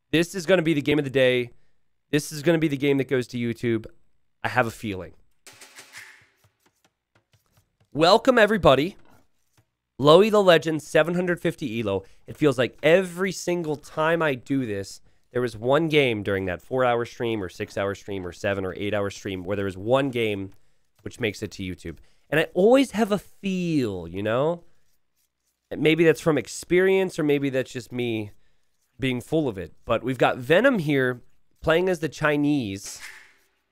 This is going to be the game of the day. This is going to be the game that goes to YouTube. I have a feeling. Welcome, everybody. Elo Legends, 750 Elo. It feels like every single time I do this, there was one game during that 4-hour stream or 6-hour stream or 7 or 8-hour stream where there was one game which makes it to YouTube. And I always have a feel, you know? Maybe that's from experience or maybe that's just me being full of it. But we've got Venom here playing as the Chinese,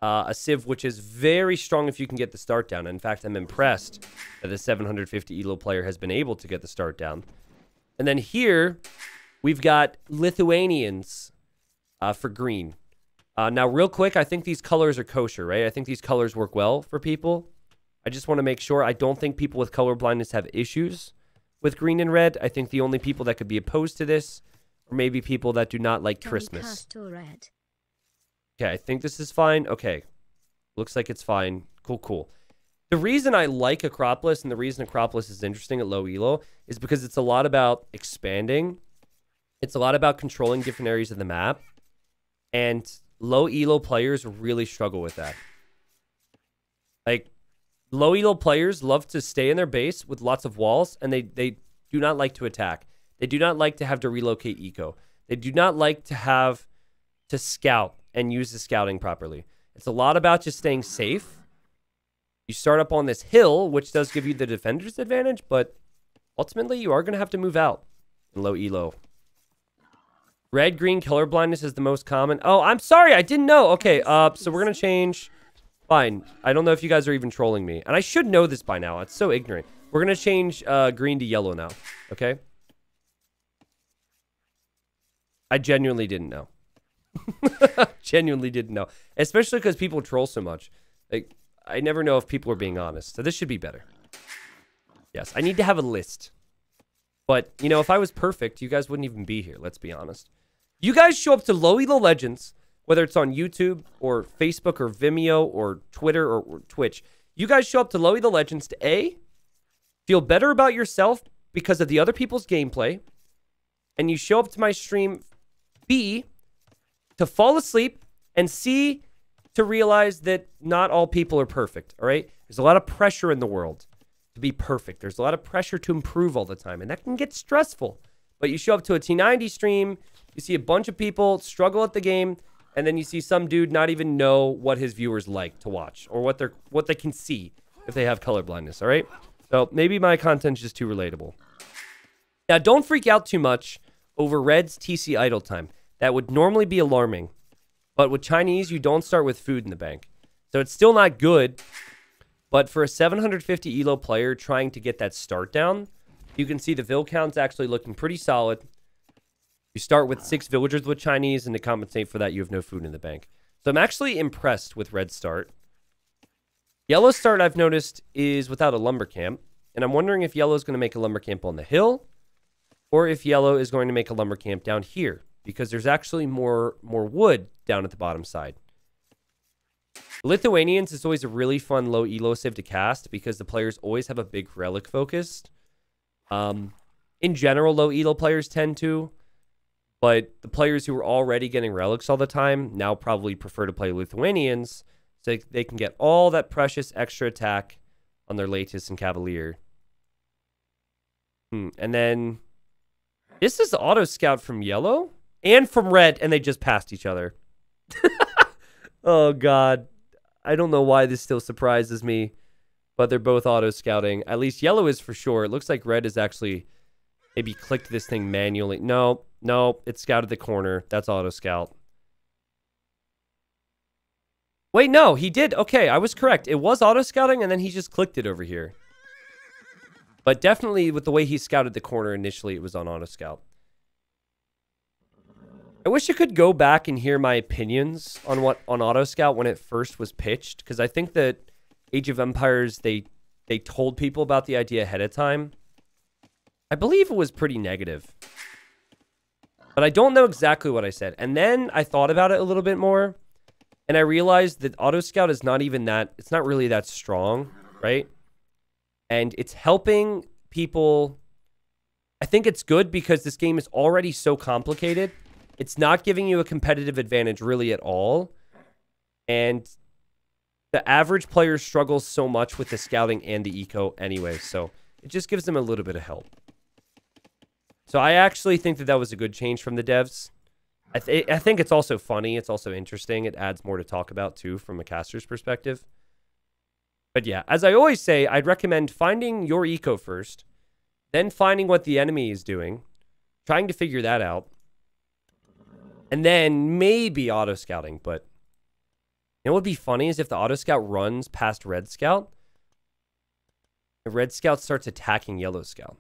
a Civ which is very strong if you can get the start down. In fact, I'm impressed that the 750 Elo player has been able to get the start down. And then here, we've got Lithuanians for green. Now, real quick, I think these colors are kosher, right? I think these colors work well for people. I just want to make sure. I don't think people with color blindness have issues with green and red. I think the only people that could be opposed to this are maybe people that do not like Christmas. Okay, I think this is fine. Okay, looks like it's fine. Cool, cool. The reason I like Acropolis and the reason Acropolis is interesting at low elo is because it's a lot about expanding. It's a lot about controlling different areas of the map. And low elo players really struggle with that. Like, low elo players love to stay in their base with lots of walls, and they do not like to attack. They do not like to have to relocate eco. They do not like to have to scout and use the scouting properly. It's a lot about just staying safe. You start up on this hill, which does give you the defender's advantage, but ultimately you are going to have to move out in low elo. Red-green color blindness is the most common. Oh, I'm sorry. I didn't know. Okay, so we're going to change. Fine. I don't know if you guys are even trolling me. And I should know this by now. It's so ignorant. We're going to change green to yellow now. Okay? I genuinely didn't know. Genuinely didn't know. Especially because people troll so much. Like, I never know if people are being honest. So this should be better. Yes, I need to have a list. But, you know, if I was perfect, you guys wouldn't even be here. Let's be honest. You guys show up to Elo Legends, whether it's on YouTube or Facebook or Vimeo or Twitter or Twitch. You guys show up to Elo Legends to A, feel better about yourself because of the other people's gameplay. And you show up to my stream, B, to fall asleep, and C, to realize that not all people are perfect, all right? There's a lot of pressure in the world to be perfect. There's a lot of pressure to improve all the time, and that can get stressful. But you show up to a T90 stream, you see a bunch of people struggle at the game, and then you see some dude not even know what his viewers like to watch or what they can see if they have color blindness, all right? So maybe my content's just too relatable. Now, don't freak out too much over Red's TC idle time. That would normally be alarming. But with Chinese, you don't start with food in the bank. So it's still not good. But for a 750 Elo player trying to get that start down, you can see the vill count's actually looking pretty solid. You start with 6 villagers with Chinese, and to compensate for that, you have no food in the bank. So I'm actually impressed with Red's start. Yellow's start, I've noticed, is without a lumber camp. And I'm wondering if Yellow's going to make a lumber camp on the hill, or if Yellow is going to make a lumber camp down here, because there's actually more wood down at the bottom side. Lithuanians is always a really fun low elo civ to cast because the players always have a big relic focus. In general, low elo players tend to, but the players who are already getting relics all the time now probably prefer to play Lithuanians so they can get all that precious extra attack on their Latus and Cavalier. And then this is the auto scout from Yellow and from Red, and they just passed each other. Oh, God. I don't know why this still surprises me, but they're both auto scouting. At least Yellow is for sure. It looks like Red is actually maybe clicked this thing manually. No, it scouted the corner. That's auto scout. Wait, no, he did. Okay, I was correct. It was auto scouting, and then he just clicked it over here. But definitely with the way he scouted the corner initially, it was on auto scout. I wish I could go back and hear my opinions on auto scout when it first was pitched, because I think that Age of Empires, they told people about the idea ahead of time. I believe it was pretty negative. But I don't know exactly what I said. And then I thought about it a little bit more, and I realized that auto scout is not even that, it's not really that strong, right? And it's helping people. I think it's good because this game is already so complicated It's not giving you a competitive advantage really at all. And the average player struggles so much with the scouting and the eco anyway. So it just gives them a little bit of help. So I actually think that that was a good change from the devs. I think it's also funny. It's also interesting. It adds more to talk about, too, from a caster's perspective. But yeah, as I always say, I'd recommend finding your eco first, then finding what the enemy is doing, trying to figure that out, and then maybe auto-scouting. But you know what would be funny is if the auto-scout runs past red scout, the red scout starts attacking yellow scout.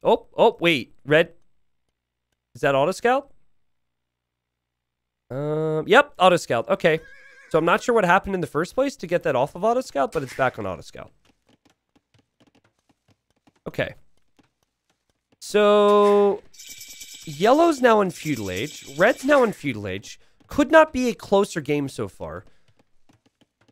Oh, wait. Red. Is that auto-scout? Yep, auto-scout. Okay. So I'm not sure what happened in the first place to get that off of auto-scout, but it's back on auto-scout. Okay. So yellow's now in feudal age. Red's now in feudal age. Could not be a closer game so far.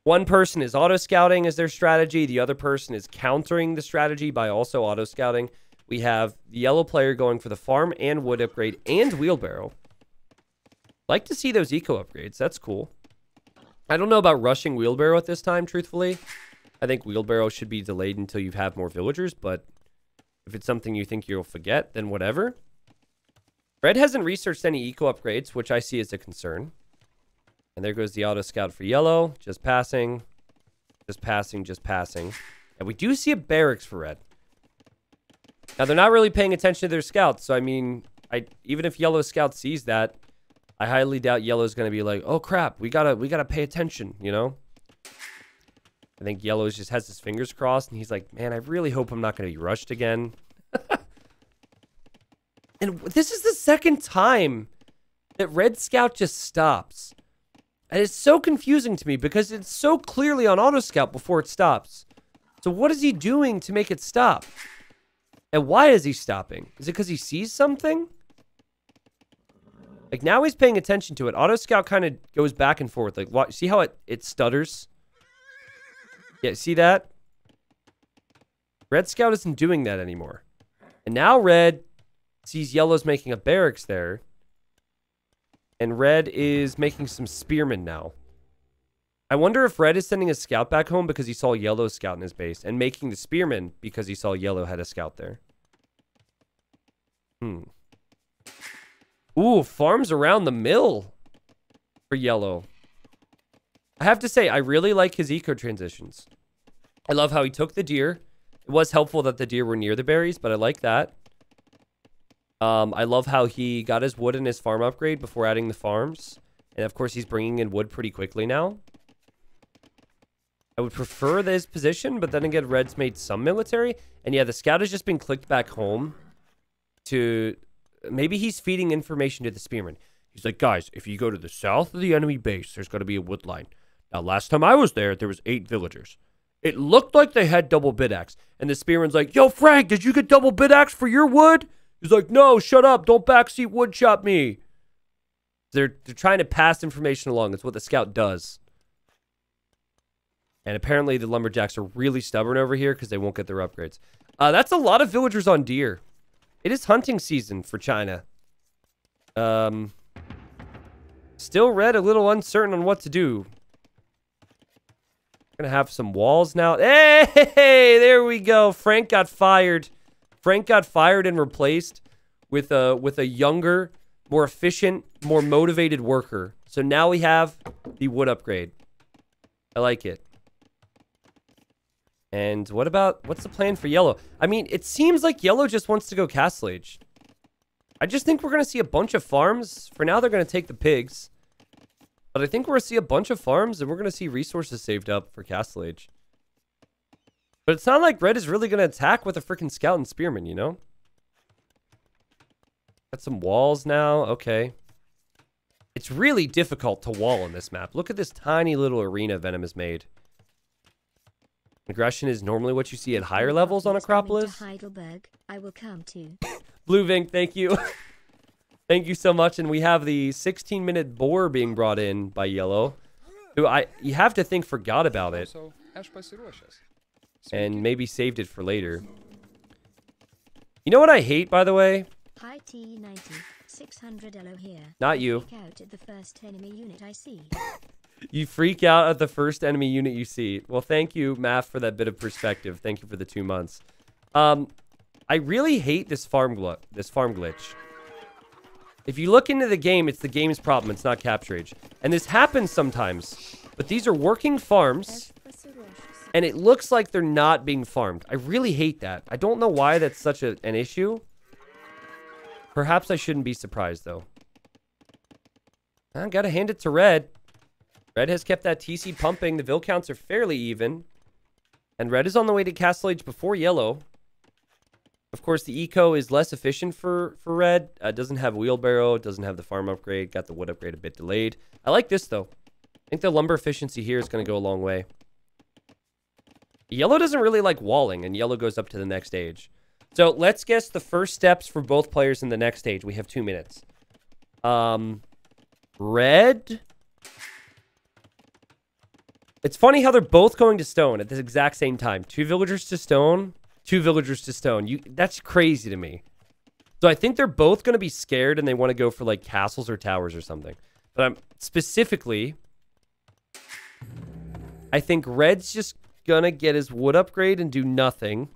One person is auto-scouting as their strategy. The other person is countering the strategy by also auto-scouting. We have the yellow player going for the farm and wood upgrade and wheelbarrow. Like to see those eco upgrades. That's cool. I don't know about rushing wheelbarrow at this time, truthfully. I think wheelbarrow should be delayed until you have more villagers, but if it's something you think you'll forget, then whatever. Red hasn't researched any eco upgrades, which I see as a concern. And there goes the auto scout for yellow. Just passing. Just passing, just passing. And we do see a barracks for red. Now, they're not really paying attention to their scouts. So, I mean, even if yellow scout sees that, I highly doubt yellow's going to be like, oh, crap, we gotta pay attention, you know? I think yellow just has his fingers crossed, and he's like, man, I really hope I'm not going to be rushed again. And this is the second time that red scout just stops. And it's so confusing to me because it's so clearly on auto scout before it stops. So what is he doing to make it stop? And why is he stopping? Is it because he sees something? Like, now he's paying attention to it. Auto scout kind of goes back and forth. Like, what? See how it stutters? Yeah, see that? Red scout isn't doing that anymore. And now red sees yellow's making a barracks there. And red is making some spearmen now. I wonder if red is sending a scout back home because he saw yellow's scout in his base. And making the spearmen because he saw yellow had a scout there. Ooh, farms around the mill for yellow. I have to say, I really like his eco transitions. I love how he took the deer. It was helpful that the deer were near the berries, but I like that. I love how he got his wood and his farm upgrade before adding the farms. And of course, he's bringing in wood pretty quickly now. I would prefer this position, but then again, red's made some military. And yeah, the scout has just been clicked back home to... Maybe he's feeding information to the spearmen. He's like, guys, if you go to the south of the enemy base, there's going to be a wood line. Now, last time I was there was 8 villagers. It looked like they had double bid axe. And the spearman's like, yo, Frank, did you get double bid axe for your wood? He's like, no, shut up. Don't backseat wood chop me. They're trying to pass information along. That's what the scout does. And apparently the lumberjacks are really stubborn over here because they won't get their upgrades. That's a lot of villagers on deer. It is hunting season for China. Still red, a little uncertain on what to do. Gonna have some walls now. Hey, there we go. Frank got fired. Frank got fired and replaced with a younger, more efficient, more motivated worker. So now we have the wood upgrade. I like it. And what's the plan for yellow? I mean, it seems like yellow just wants to go Castle Age. I just think we're going to see a bunch of farms. For now, they're going to take the pigs. But I think we're going to see a bunch of farms, and we're going to see resources saved up for Castle Age. But it's not like red is really going to attack with a freaking scout and spearman, you know? Got some walls now. Okay. It's really difficult to wall on this map. Look at this tiny little arena Venom has made. Aggression is normally what you see at higher levels on Acropolis. Heidelberg, I will come too. Blue Vink, thank you. Thank you so much. And we have the 16-minute boar being brought in by yellow. Who you have to think forgot about it. And maybe saved it for later. You know what I hate, by the way? Hi T90. 600 Elo here. Not you. Freak out at the first enemy unit I see. You freak out at the first enemy unit you see. Well, thank you, Math, for that bit of perspective. Thank you for the 2 months. I really hate this farm glitch. If you look into the game, it's the game's problem. It's not capture age. And this happens sometimes. But these are working farms. And it looks like they're not being farmed. I really hate that. I don't know why that's such an issue. Perhaps I shouldn't be surprised, though. I gotta hand it to Red. Red has kept that TC pumping. The Vil counts are fairly even. And Red is on the way to Castle Age before Yellow. Of course, the eco is less efficient for Red. Doesn't have wheelbarrow. Doesn't have the farm upgrade. Got the wood upgrade a bit delayed. I like this, though. I think the lumber efficiency here is going to go a long way. Yellow doesn't really like walling, and Yellow goes up to the next stage. So let's guess the first steps for both players in the next stage. We have 2 minutes. Red. It's funny how they're both going to stone at the exact same time. 2 villagers to stone, 2 villagers to stone. That's crazy to me. So I think they're both going to be scared and they want to go for like castles or towers or something. But specifically, I think Red's just going to get his wood upgrade and do nothing.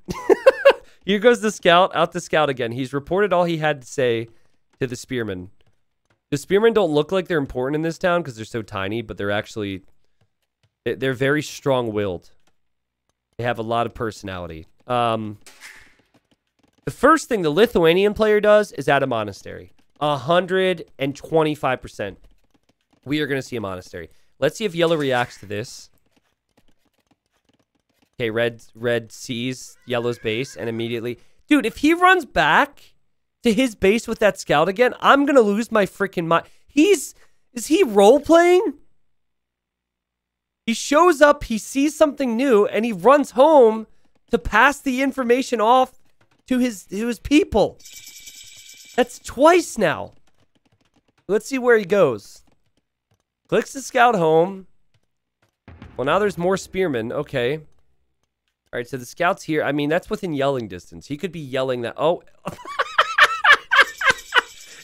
Here goes the scout, out the scout again. He's reported all he had to say to the spearmen. The spearmen don't look like they're important in this town because they're so tiny, but they're actually, they're very strong-willed. They have a lot of personality. The first thing the Lithuanian player does is add a monastery. 125%. We are going to see a monastery. Let's see if Yellow reacts to this. Okay, red sees Yellow's base and immediately... Dude, if he runs back to his base with that scout again, I'm going to lose my freaking mind. Is he role-playing? He shows up, he sees something new, and he runs home to pass the information off to his people. That's twice now. Let's see where he goes. Clicks the scout home. Well, now there's more spearmen. Okay. All right, so the scout's here. I mean, that's within yelling distance. He could be yelling that. Oh.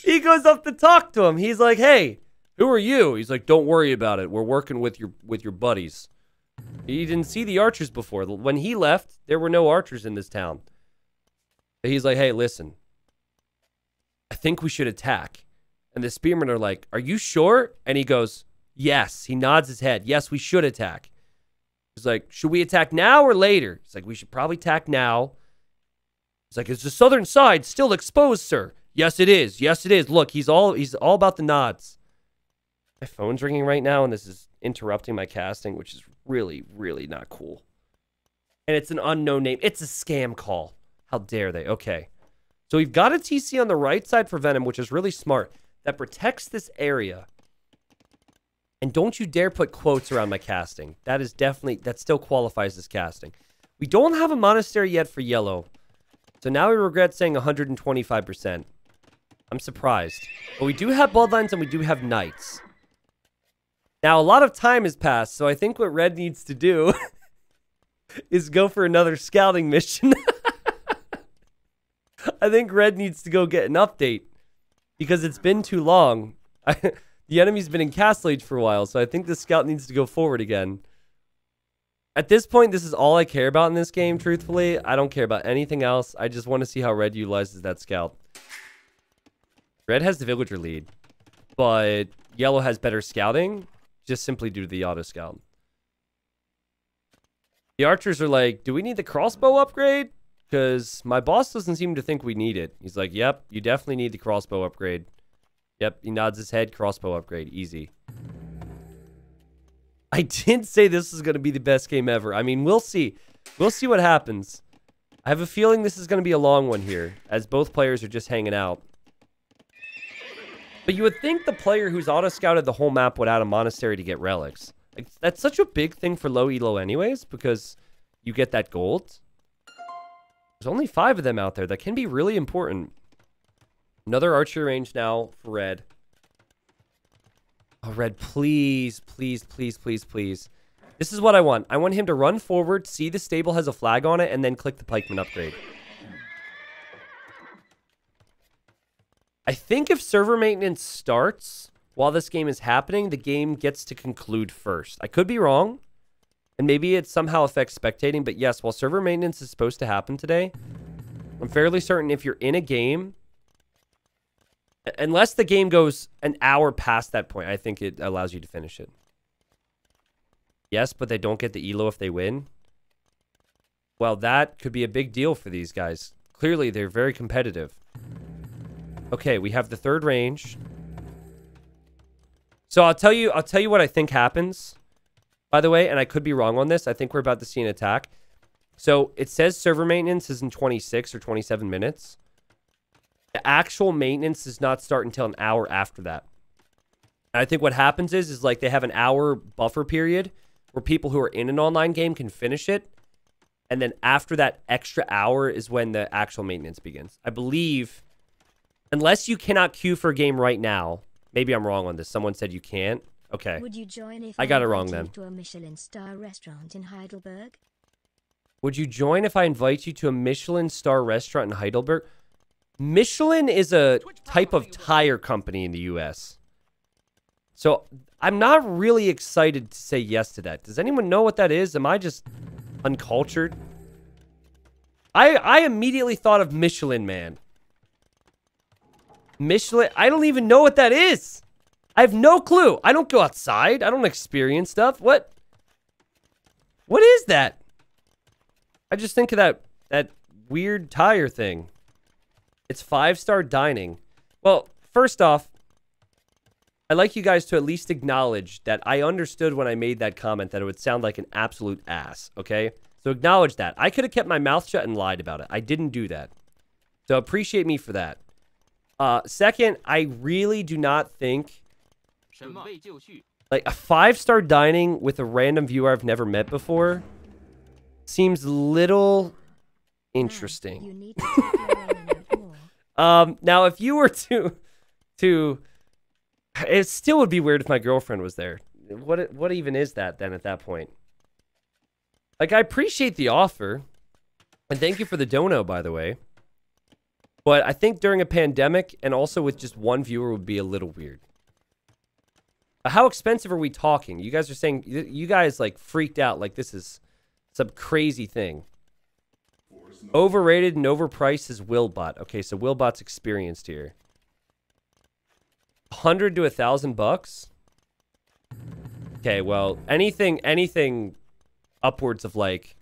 He goes up to talk to him. He's like, hey, who are you? He's like, don't worry about it. We're working with your buddies. He didn't see the archers before. When he left, there were no archers in this town. He's like, hey, listen. I think we should attack. And the spearmen are like, are you sure? And he goes, yes. He nods his head. Yes, we should attack. He's like, should we attack now or later? He's like, we should probably attack now. He's like, is the southern side still exposed, sir? Yes, it is. Yes, it is. Look, he's all about the nods. My phone's ringing right now, and this is interrupting my casting, which is really, really not cool. And it's an unknown name. It's a scam call. How dare they? Okay. So we've got a TC on the right side for Venom, which is really smart. That protects this area. And don't you dare put quotes around my casting. That is definitely, that still qualifies as casting. We don't have a monastery yet for Yellow. So now we regret saying 125%. I'm surprised. But we do have bloodlines and we do have knights. Now, a lot of time has passed, so I think what Red needs to do is go for another scouting mission. I think Red needs to go get an update because it's been too long. The enemy's been in Castle Age for a while, so I think the scout needs to go forward again. At this point, this is all I care about in this game, truthfully. I don't care about anything else. I just want to see how Red utilizes that scout. Red has the villager lead, but Yellow has better scouting, just simply due to the auto scout. The archers are like, do we need the crossbow upgrade? Because my boss doesn't seem to think we need it. He's like, yep, you definitely need the crossbow upgrade. Yep, he nods his head, crossbow upgrade, easy. I did say this is going to be the best game ever. I mean, we'll see. We'll see what happens. I have a feeling this is going to be a long one here, as both players are just hanging out. But you would think the player who's auto-scouted the whole map would add a monastery to get relics. Like, that's such a big thing for low elo anyways, because you get that gold. There's only 5 of them out there. That can be really important. Another archer range now for Red. Oh, Red, please, please, please, please, please. This is what I want. I want him to run forward, see the stable has a flag on it, and then click the pikeman upgrade. I think if server maintenance starts while this game is happening, the game gets to conclude first. I could be wrong, and maybe it somehow affects spectating, but yes, while server maintenance is supposed to happen today, I'm fairly certain if you're in a game, unless the game goes an hour past that point, I think it allows you to finish it. Yes, but they don't get the elo if they win. Well, that could be a big deal for these guys. Clearly, they're very competitive. Okay, we have the third range. So I'll tell you what I think happens, by the way, and I could be wrong on this. I think we're about to see an attack. So it says server maintenance is in 26 or 27 minutes. The actual maintenance does not start until an hour after that. And I think what happens is like they have an hour buffer period where people who are in an online game can finish it. And then after that extra hour is when the actual maintenance begins. I believe, unless you cannot queue for a game right now. Maybe I'm wrong on this. Someone said you can't. Okay. Would you join if I got it wrong then. to a Michelin star restaurant in Heidelberg? Would you join if I invite you to a Michelin star restaurant in Heidelberg? Michelin is a type of tire company in the US. So I'm not really excited to say yes to that. Does anyone know what that is? Am I just uncultured? I immediately thought of Michelin Man. Michelin, I don't even know what that is. I have no clue. I don't go outside. I don't experience stuff. What is that? I just think of that weird tire thing. It's 5-star dining. Well, first off, I'd like you guys to at least acknowledge that I understood when I made that comment that it would sound like an absolute ass, okay? So acknowledge that. I could have kept my mouth shut and lied about it. I didn't do that. So appreciate me for that. Second, I really do not think like a 5-star dining with a random viewer I've never met before seems little interesting. You need to take your aim a bit more. Now if you were to it still would be weird if my girlfriend was there. What even is that then at that point? Like, I appreciate the offer. And thank you for the dono, by the way. But I think during a pandemic and also with just one viewer would be a little weird. How expensive are we talking? You guys are saying, you guys like freaked out like this is some crazy thing. Overrated and overpriced is Willbot. Okay, so Willbot's experienced here. 100 to 1,000 bucks. Okay, well, anything upwards of like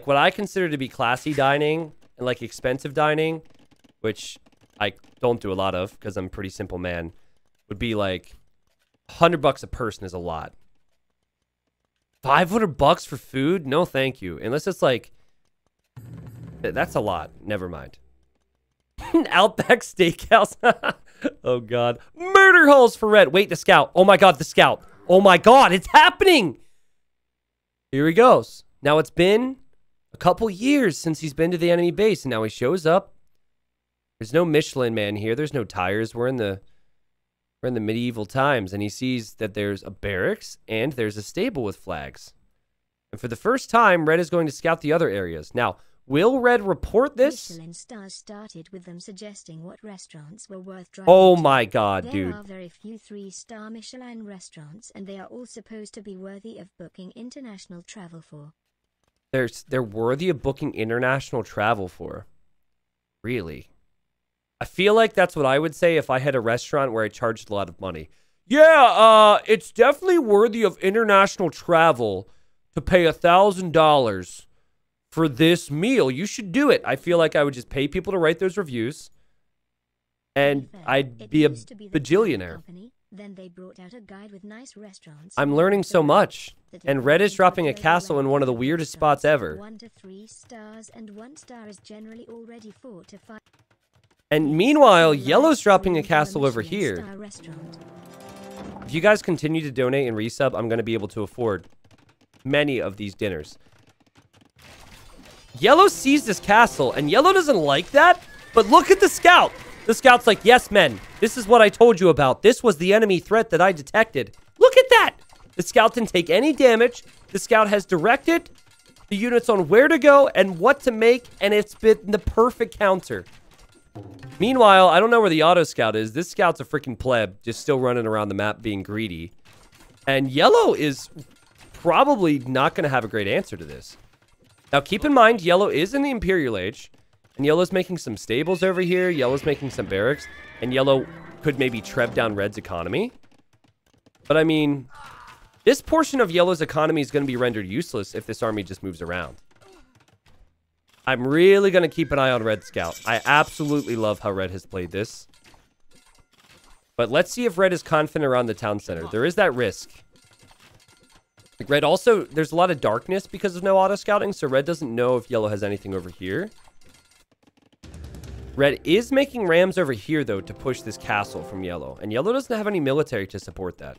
what I consider to be classy dining and like expensive dining, which I don't do a lot of because I'm a pretty simple man, would be like 100 bucks a person is a lot. 500 bucks for food? No, thank you. Unless it's like, that's a lot. Never mind. Outback Steakhouse. Oh, God. Murder holes for red. Wait, the scout. Oh, my God, the scout. Oh, my God, it's happening. Here he goes. Now, it's been a couple years since he's been to the enemy base, and now he shows up. There's no Michelin Man here. There's no tires. We're in the medieval times, and he sees that there's a barracks and there's a stable with flags. And for the first time, Red is going to scout the other areas. Now, will Red report this? Michelin stars started with them suggesting what restaurants were worth driving Oh to. my God, dude. There are very few 3-star Michelin restaurants, and they are all supposed to be worthy of booking international travel for. They're worthy of booking international travel for. Really? I feel like that's what I would say if I had a restaurant where I charged a lot of money. Yeah, it's definitely worthy of international travel to pay $1,000 for this meal. You should do it. I feel like I would just pay people to write those reviews, and I'd be a bajillionaire. Then they brought out a guide with nice restaurants. I'm learning so much. And Red is dropping a castle in one of the weirdest spots ever. 1 to 3 stars, and 1 star is generally already 4 to 5. And meanwhile, Yellow's dropping a castle over here. If you guys continue to donate and resub, I'm going to be able to afford many of these dinners. Yellow sees this castle, and Yellow doesn't like that. But look at the scout. The scout's like, yes, men, this is what I told you about. This was the enemy threat that I detected. Look at that. The scout didn't take any damage. The scout has directed the units on where to go and what to make, and it's been the perfect counter. Meanwhile, I don't know where the auto scout is. This scout's a freaking pleb, just still running around the map being greedy. And yellow is probably not going to have a great answer to this. Now, keep in mind, yellow is in the Imperial Age. And yellow's making some stables over here. Yellow's making some barracks. And yellow could maybe trev down red's economy. But I mean, this portion of yellow's economy is going to be rendered useless if this army just moves around. I'm really going to keep an eye on red scout. I absolutely love how red has played this. But let's see if red is confident around the town center. There is that risk. Red also, there's a lot of darkness because of no auto scouting, so red doesn't know if yellow has anything over here. Red is making rams over here, though, to push this castle from yellow. And yellow doesn't have any military to support that.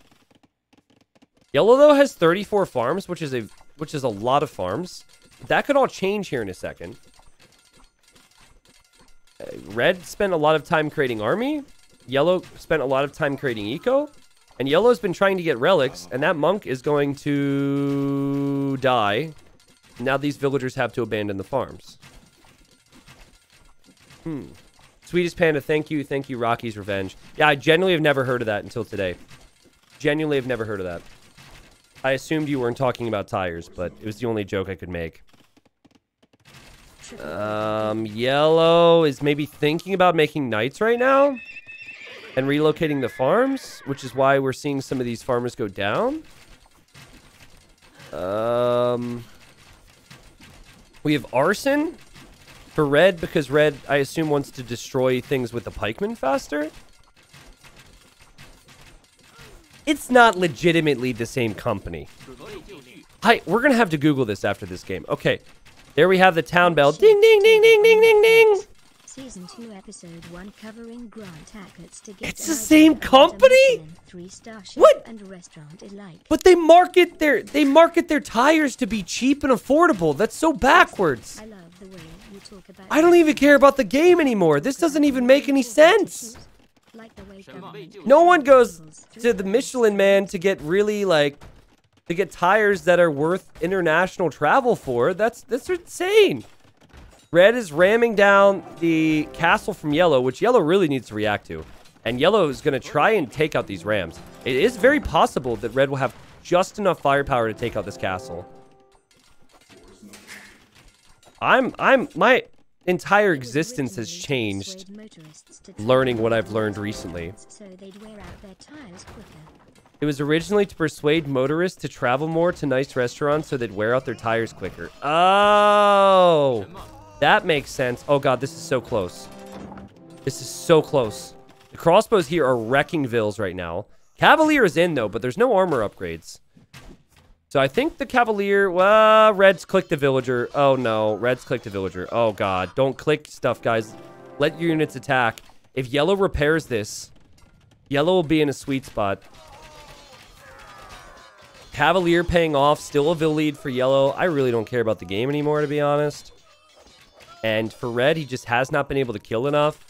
Yellow, though, has 34 farms, which is a lot of farms. That could all change here in a second. Red spent a lot of time creating army. Yellow spent a lot of time creating eco. And yellow's been trying to get relics, and that monk is going to die. Now these villagers have to abandon the farms. Sweetest Panda, thank you. Thank you, Rocky's Revenge. Yeah, I genuinely have never heard of that until today. Genuinely have never heard of that. I assumed you weren't talking about tires, but it was the only joke I could make. Yellow is maybe thinking about making knights right now. And relocating the farms, which is why we're seeing some of these farmers go down. We have arson for red, because red, I assume, wants to destroy things with the pikemen faster. It's not legitimately the same company. We're going to have to Google this after this game. Okay, there we have the town bell. Ding, ding, ding, ding, ding, ding, ding. Season 2, Episode 1, covering Grant Hackets to get it's the same company? 3-star What? And restaurant alike. But they market their tires to be cheap and affordable. That's so backwards. I love the way you talk about I don't even care about the game anymore. This doesn't even make any sense. Like the way government No one goes to the Michelin Man to get really to get tires that are worth international travel for. That's insane. Red is ramming down the castle from yellow, which yellow really needs to react to. And yellow is going to try and take out these rams. It is very possible that red will have just enough firepower to take out this castle. My entire existence has changed learning what I've learned recently. So they'd wear out their tires quicker. It was originally to persuade motorists to travel more to nice restaurants so they'd wear out their tires quicker. Oh, that makes sense. Oh god, this is so close. This is so close. The crossbows here are wrecking vills right now. Cavalier is in though, but there's no armor upgrades. So I think the Cavalier, well, red's clicked the villager. Oh no, red's clicked the villager. Oh god, don't click stuff, guys. Let your units attack. If yellow repairs this, yellow will be in a sweet spot. Cavalier paying off, still a vill lead for yellow. I really don't care about the game anymore, to be honest. And for red, he just has not been able to kill enough.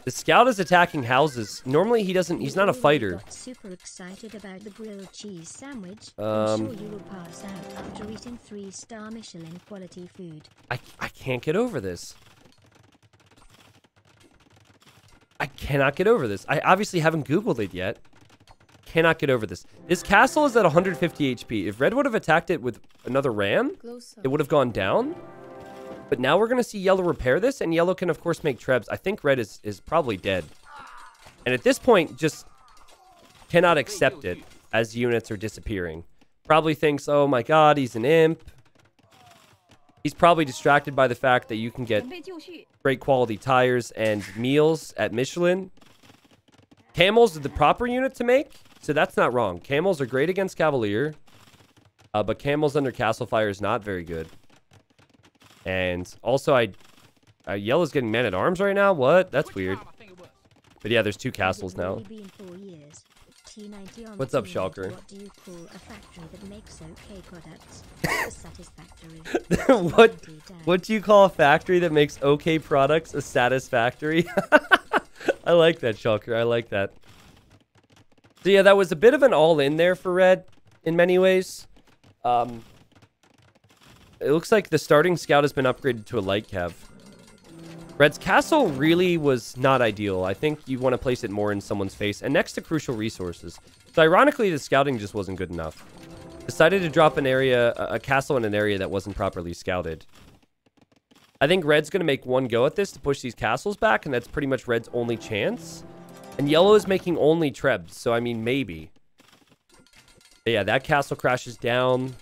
The scout is attacking houses. Normally, he's not a fighter. Super excited about the grilled cheese sandwich. I'm sure you will pass out after eating 3-star Michelin quality food. I can't get over this. I cannot get over this. I obviously haven't Googled it yet. Cannot get over this. This castle is at 150 HP. If red would have attacked it with another ram, it would have gone down. But now we're going to see yellow repair this, and yellow can, of course, make trebs. I think red is probably dead. And at this point, just cannot accept it as units are disappearing. Probably thinks, oh my god, he's an imp. He's probably distracted by the fact that you can get great quality tires and meals at Michelin. Camels are the proper unit to make, so that's not wrong. Camels are great against Cavalier, but camels under Castle Fire is not very good. And also, yellow's getting man-at-arms right now? What? That's weird. But yeah, there's 2 castles now. What's up, Shulker? What do you call a factory that makes okay products? Satisfactory. What do you call a factory that makes okay products a satisfactory? I like that, Shulker. I like that. So yeah, that was a bit of an all-in there for red in many ways. It looks like the starting scout has been upgraded to a light cav. Red's castle really was not ideal. I think you want to place it more in someone's face and next to crucial resources. So ironically, the scouting just wasn't good enough. Decided to drop a castle in an area that wasn't properly scouted. I think Red's going to make one go at this to push these castles back, and that's pretty much Red's only chance. And Yellow is making only trebs, so I mean, maybe. But yeah, that castle crashes down.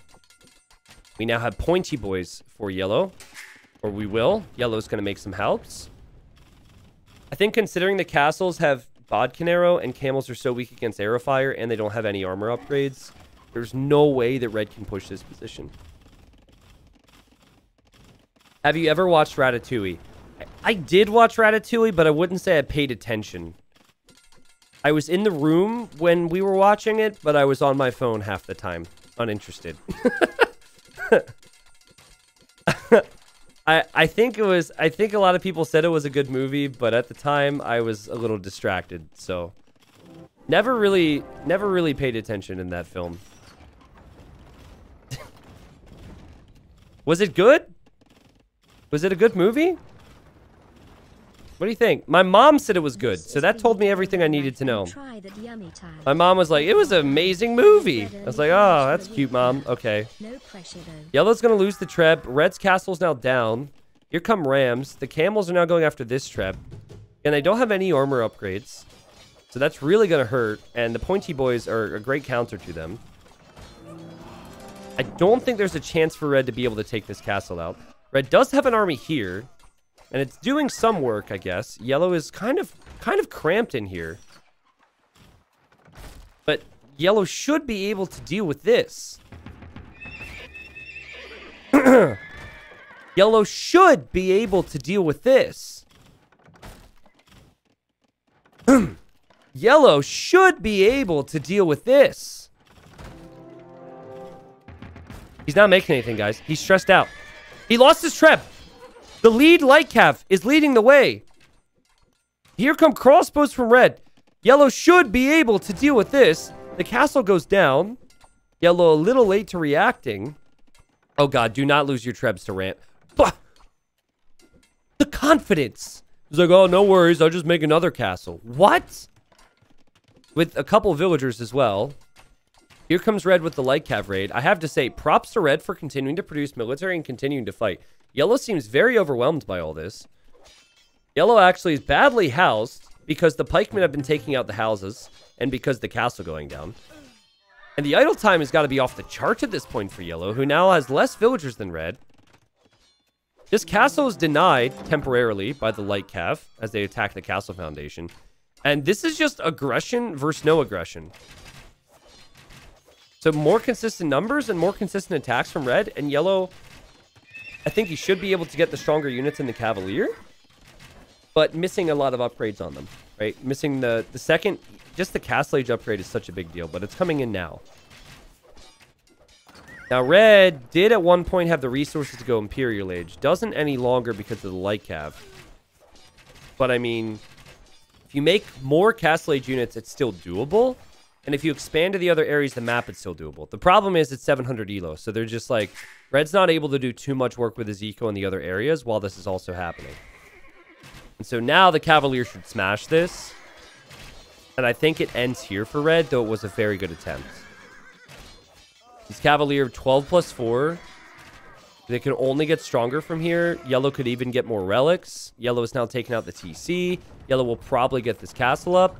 We now have pointy boys for Yellow. Or we will. Yellow's going to make some helps. I think considering the castles have bodkin arrow and camels are so weak against arrow fire and they don't have any armor upgrades, there's no way that Red can push this position. Have you ever watched Ratatouille? I did watch Ratatouille, but I wouldn't say I paid attention. I was in the room when we were watching it, but I was on my phone half the time. Uninterested. I think a lot of people said it was a good movie, but at the time I was a little distracted, so never really paid attention in that film. Was it good? Was it a good movie? What do you think? My mom said it was good, so that told me everything I needed to know. My mom was like, it was an amazing movie. I was like, oh, that's cute, Mom. Okay. Yellow's going to lose the treb. Red's castle's now down. Here come Rams. The camels are now going after this treb. And they don't have any armor upgrades. So that's really going to hurt. And the pointy boys are a great counter to them. I don't think there's a chance for Red to be able to take this castle out. Red does have an army here. And it's doing some work, I guess. Yellow is kind of cramped in here. But Yellow should be able to deal with this. Yellow should be able to deal with this. Yellow should be able to deal with this. He's not making anything, guys. He's stressed out. He lost his treb. The lead light cav is leading the way. Here come crossbows from Red. Yellow should be able to deal with this. The castle goes down. Yellow a little late to reacting. Oh god, do not lose your trebs to Rant. Bah! The confidence. He's like, oh, no worries. I'll just make another castle. What? With a couple villagers as well. Here comes Red with the light cav raid. I have to say, props to Red for continuing to produce military and continuing to fight. Yellow seems very overwhelmed by all this. Yellow actually is badly housed because the pikemen have been taking out the houses and because the castle going down. And the idle time has got to be off the charts at this point for Yellow, who now has less villagers than Red. This castle is denied temporarily by the light cav as they attack the castle foundation. And this is just aggression versus no aggression. So more consistent numbers and more consistent attacks from Red, and Yellow, I think he should be able to get the stronger units in the Cavalier, but missing a lot of upgrades on them, right? Missing the second, just the Castle Age upgrade is such a big deal, but it's coming in now. Now, Red did at one point have the resources to go Imperial Age. Doesn't any longer because of the light cav. But, I mean, if you make more Castle Age units, it's still doable. And if you expand to the other areas of the map, it's still doable. The problem is it's 700 elo. So they're just like, Red's not able to do too much work with his eco in the other areas while this is also happening. And so now the Cavalier should smash this. And I think it ends here for Red, though it was a very good attempt. These Cavalier 12 plus 4. They can only get stronger from here. Yellow could even get more relics. Yellow is now taking out the TC. Yellow will probably get this castle up.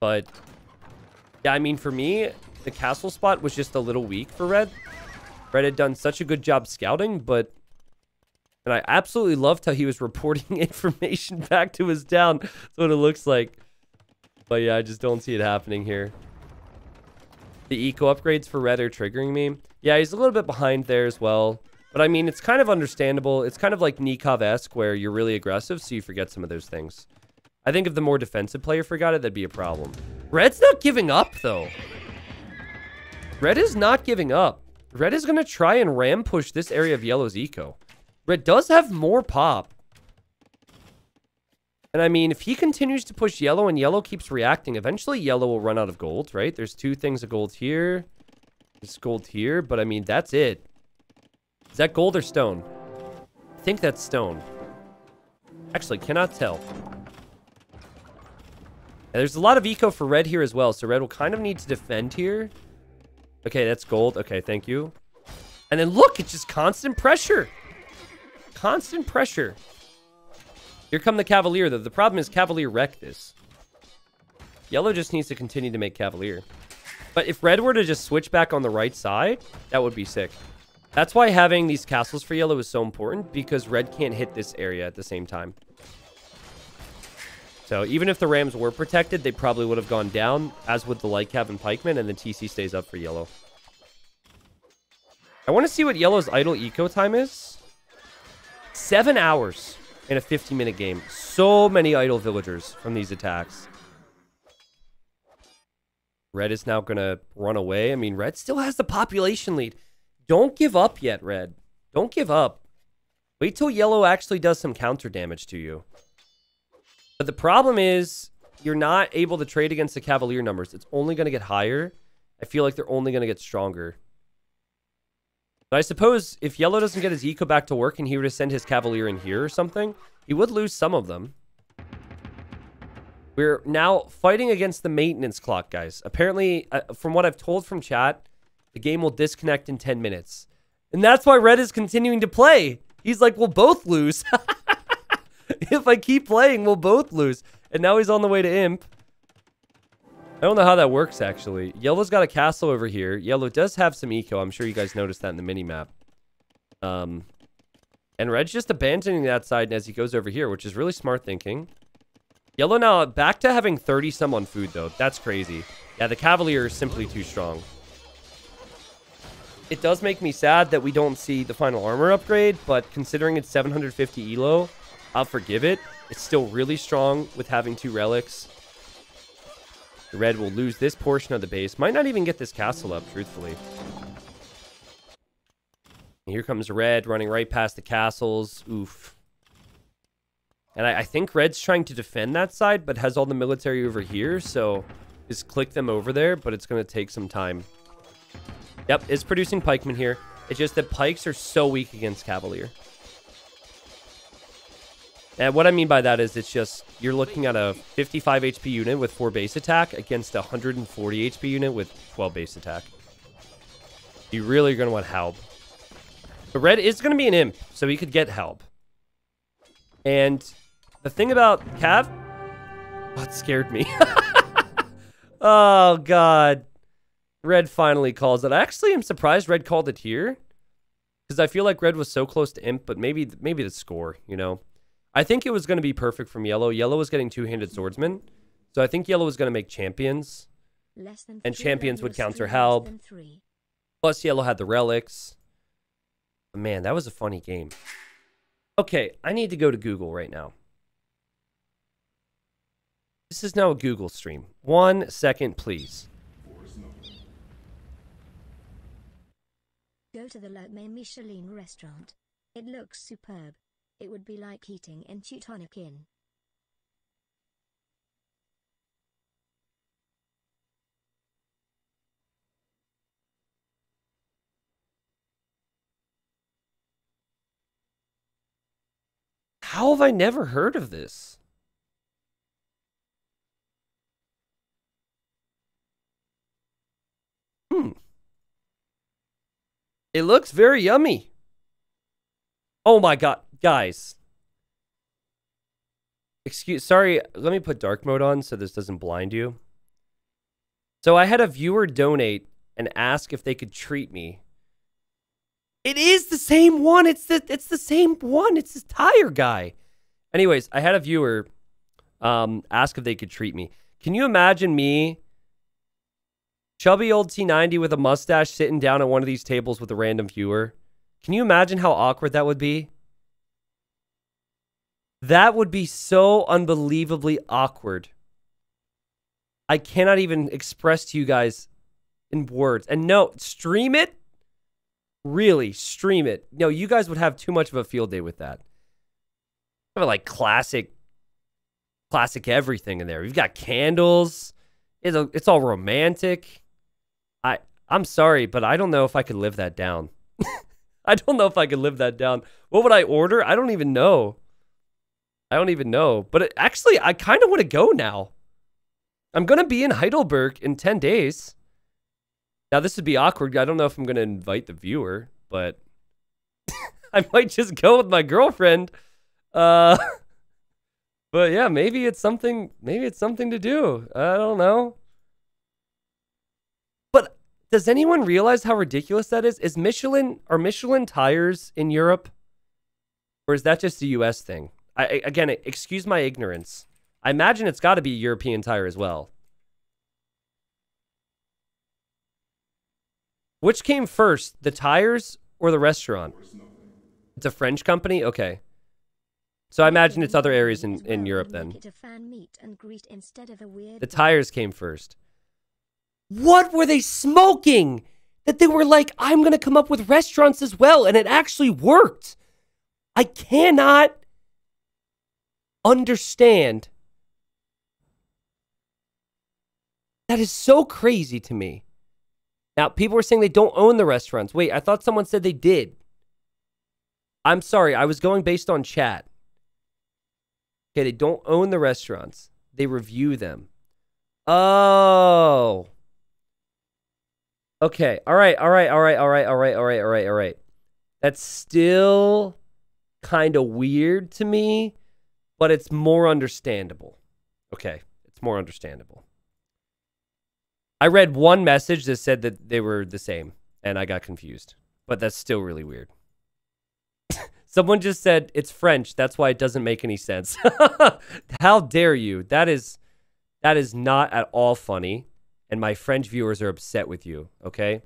But, yeah, I mean, for me, the castle spot was just a little weak for Red. Red had done such a good job scouting, but... And I absolutely loved how he was reporting information back to his town. That's what it looks like. But, yeah, I just don't see it happening here. The eco upgrades for Red are triggering me. Yeah, he's a little bit behind there as well. But, I mean, it's kind of understandable. It's kind of like Nikov-esque, where you're really aggressive, so you forget some of those things. I think if the more defensive player forgot it, that'd be a problem. Red's not giving up, though. Red is not giving up. Red is going to try and ram push this area of Yellow's eco. Red does have more pop. And I mean, if he continues to push Yellow and Yellow keeps reacting, eventually Yellow will run out of gold, right? There's 2 things of gold here. There's gold here, but I mean, that's it. Is that gold or stone? think that's stone. Actually, cannot tell. And there's a lot of eco for red here as well, so red will kind of need to defend here. Okay, that's gold. Okay, thank you. And then look, it's just constant pressure. Constant pressure. Here come the Cavalier, though. The problem is Cavalier wrecked this. Yellow just needs to continue to make Cavalier. But if red were to just switch back on the right side, that would be sick. That's why having these castles for yellow is so important, because red can't hit this area at the same time. So even if the Rams were protected, they probably would have gone down, as would the light cav and pikemen, and then TC stays up for yellow. I want to see what yellow's idle eco time is. 7 hours in a 50-minute game. So many idle villagers from these attacks. Red is now going to run away. I mean, red still has the population lead. Don't give up yet, red. Don't give up. Wait till yellow actually does some counter damage to you. But the problem is, you're not able to trade against the Cavalier numbers. It's only going to get higher. I feel like they're only going to get stronger. But I suppose if yellow doesn't get his eco back to work and he were to send his Cavalier in here or something, he would lose some of them. We're now fighting against the maintenance clock, guys. Apparently, from what I've told from chat, the game will disconnect in 10 minutes. And that's why red is continuing to play. He's like, we'll both lose. If I keep playing, we'll both lose. And now he's on the way to imp. I don't know how that works, actually. Yellow's got a castle over here. Yellow does have some eco. I'm sure you guys noticed that in the mini-map. And red's just abandoning that side as he goes over here, which is really smart thinking. Yellow now back to having 30-some on food, though. That's crazy. Yeah, the Cavalier is simply too strong. It does make me sad that we don't see the final armor upgrade, but considering it's 750 elo, I'll forgive it. It's still really strong with having 2 relics. The red will lose this portion of the base. Might not even get this castle up, truthfully. And here comes red running right past the castles. Oof. And I think red's trying to defend that side, but has all the military over here. So just click them over there, but it's going to take some time. Yep, it's producing pikemen here. It's just that pikes are so weak against Cavalier. And what I mean by that is it's just, you're looking at a 55 HP unit with 4 base attack against a 140 HP unit with 12 base attack. You really are going to want Halb. But red is going to be an imp, so he could get Halb. And the thing about Cav... Oh, it scared me. Oh, God. Red finally calls it. I actually am surprised red called it here. Because I feel like red was so close to imp, but maybe the score, you know. I think it was going to be perfect from yellow. Yellow was getting 2-handed swordsman. So I think yellow was going to make champions. And champions would counter Halb. Plus yellow had the relics. Man, that was a funny game. Okay, I need to go to Google right now. This is now a Google stream. 1 second, please. Go to the Michelin restaurant. It looks superb. It would be like eating in Teutonic Inn. How have I never heard of this? It looks very yummy. Oh my God, guys. Sorry, let me put dark mode on so this doesn't blind you. So I had a viewer donate and ask if they could treat me. It is the same one. It's the same one. It's this tire guy. Anyways, I had a viewer ask if they could treat me. Can you imagine me, chubby old T90 with a mustache, sitting down at one of these tables with a random viewer? Can you imagine how awkward that would be? That would be so unbelievably awkward. I cannot even express to you guys in words. And no, stream it. Really, stream it. No, you guys would have too much of a field day with that. Like classic everything in there. We've got candles. It's all romantic. I'm sorry, but I don't know if I could live that down. I don't know if I could live that down. What would I order? I don't even know. But actually, I kind of want to go now. I'm going to be in Heidelberg in 10 days. Now, this would be awkward. I don't know if I'm going to invite the viewer, but I might just go with my girlfriend. But yeah, maybe it's something to do. I don't know. But does anyone realize how ridiculous that is? Are Michelin tires in Europe? Or is that just a US thing? Again, excuse my ignorance. I imagine it's got to be a European tire as well. Which came first, the tires or the restaurant? It's a French company? Okay. So I imagine it's other areas in Europe then. The tires came first. What were they smoking? That they were like, I'm going to come up with restaurants as well, and it actually worked. I cannot understand. That is so crazy to me. Now, people were saying they don't own the restaurants. Wait, I thought someone said they did. I'm sorry, I was going based on chat. Okay, they don't own the restaurants. They review them. Oh. Okay, all right. That's still kind of weird to me, but it's more understandable. Okay, it's more understandable. I read one message that said that they were the same, and I got confused. But that's still really weird. Someone just said, it's French, that's why it doesn't make any sense. How dare you? That is not at all funny, and my French viewers are upset with you, okay?